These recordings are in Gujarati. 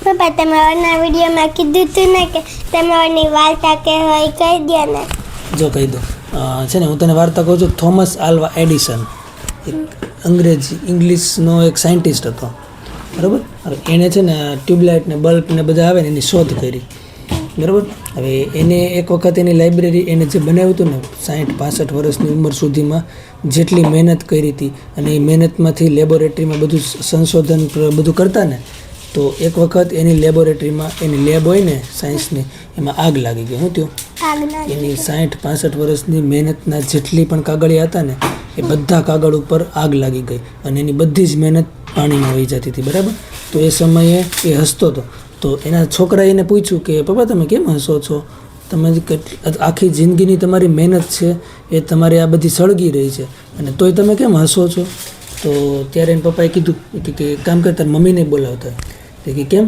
પપ્પા તમારા વિડીયોમાં કીધું હતું ને કે તમારી વાર્તા કે હોય કહી દે ને. જો કહી દો છે ને, હું તને વાર્તા કહું છું. થોમસ આલ્વા એડિસન એક ઇંગ્લિશનો એક સાયન્ટિસ્ટ હતો, બરાબર. એણે છે ને ટ્યુબલાઇટ ને બલ્બ ને બધા આવે ને એની શોધ કરી, બરાબર. હવે એને એક વખત એની લાઇબ્રેરી એને જે બનાવ્યું હતું ને 60-65 વર્ષની ઉંમર સુધીમાં જેટલી મહેનત કરી હતી અને એ મહેનતમાંથી લેબોરેટરીમાં બધું સંશોધન બધું કરતા ને, તો એક વખત એની લેબોરેટરીમાં એની લેબ હોય ને સાયન્સની, એમાં આગ લાગી ગઈ. શું થયું? એની 60-65 વર્ષની મહેનતના જેટલી પણ કાગળિયા હતા ને એ બધા કાગળ ઉપર આગ લાગી ગઈ અને એની બધી જ મહેનત પાણીમાં વહી જતી હતી, બરાબર. તો એ સમયે એ હસતો હતો. તો એના છોકરાએ એને પૂછ્યું કે પપ્પા તમે કેમ હસો છો? તમે આખી જિંદગીની તમારી મહેનત છે એ તમારી આ બધી સળગી રહી છે અને તોય તમે કેમ હસો છો? તો ત્યારે એને પપ્પાએ કીધું કે કામ કર, તાર મમ્મીને બોલાવતા. તો કે કેમ?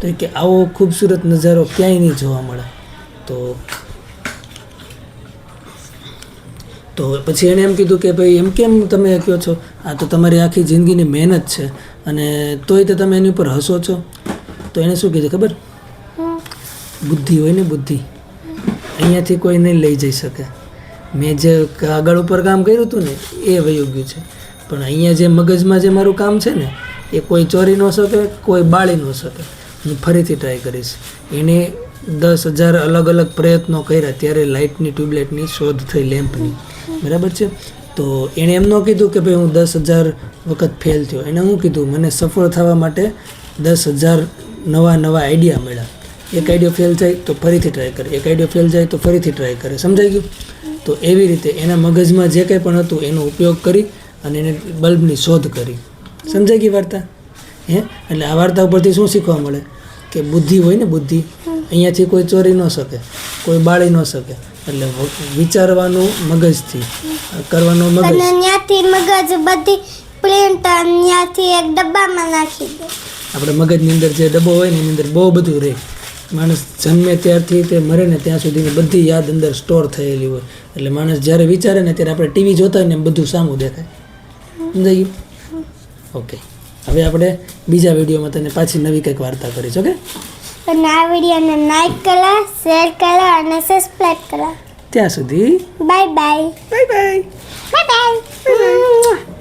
તો કે આવો ખૂબસૂરત નજારો ક્યાંય નહીં જોવા મળે. તો પછી એણે એમ કીધું કે ભાઈ એમ કેમ તમે કહો છો? આ તો તમારી આખી જિંદગીની મહેનત છે અને તોય તો તમે એની ઉપર હસો છો. તો એણે શું કીધું ખબર? બુદ્ધિ હોય ને, બુદ્ધિ અહીંયાથી કોઈ નહીં લઈ જઈ શકે. મેં જે કાગળ ઉપર કામ કર્યું હતું ને એ વયું ગયું છે, પણ અહીંયા જે મગજમાં જે મારું કામ છે ને એ કોઈ ચોરી ન શકે, કોઈ બાળી ન શકે. હું ફરીથી ટ્રાય કરીશ. એને 10,000 અલગ અલગ પ્રયત્નો કર્યા ત્યારે લાઇટની ટ્યુબલાઇટની શોધ થઈ, લેમ્પની, બરાબર છે. તો એણે એમ ન કીધું કે ભાઈ હું 10,000 વખત ફેલ થયો. એણે શું કીધું? મને સફળ થવા માટે 10,000 નવા આઈડિયા મળ્યા. એક આઈડિયો ફેલ જાય તો ફરીથી ટ્રાય કરે, એક આઈડિયો ફેલ જાય તો ફરીથી ટ્રાય કરે. સમજાઈ ગયું? તો એવી રીતે એના મગજમાં જે કંઈ પણ હતું એનો ઉપયોગ કરી અને એને બલ્બની શોધ કરી. સમજાઈ ગઈ વાર્તા? એટલે આ વાર્તા ઉપરથી શું શીખવા મળે? કે બુદ્ધિ હોય ને, બુદ્ધિ અહીંયાથી કોઈ ચોરી ન શકે, કોઈ બાળી ન શકે. એટલે વિચારવાનું મગજથી, કરવાનું મગજ. ત્યાંથી મગજ બધી પ્રિન્ટ ત્યાંથી એક ડબ્બામાં નાખી દે. આપણે મગજની અંદર જે ડબ્બો હોય ને એની અંદર બહુ બધું રહે. માણસ જન્મે ત્યારથી તે મરે ને ત્યાં સુધીની બધી યાદ અંદર સ્ટોર થયેલી હોય. એટલે માણસ જ્યારે વિચારે ને ત્યારે આપણે ટીવી જોતા હોય ને એમ બધું સામું દેખાય. સમજાઈ ગયું? ઓકે, હવે આપણે બીજા વિડીયોમાં તને પાછી નવી કંઈક વાર્તા કરીશ. ઓકે? અને આ વિડીયોને લાઈક કરો, શેર કરો અને સબસ્ક્રાઇબ કરો. ત્યાં સુધી bye bye. Bye bye. Bye bye.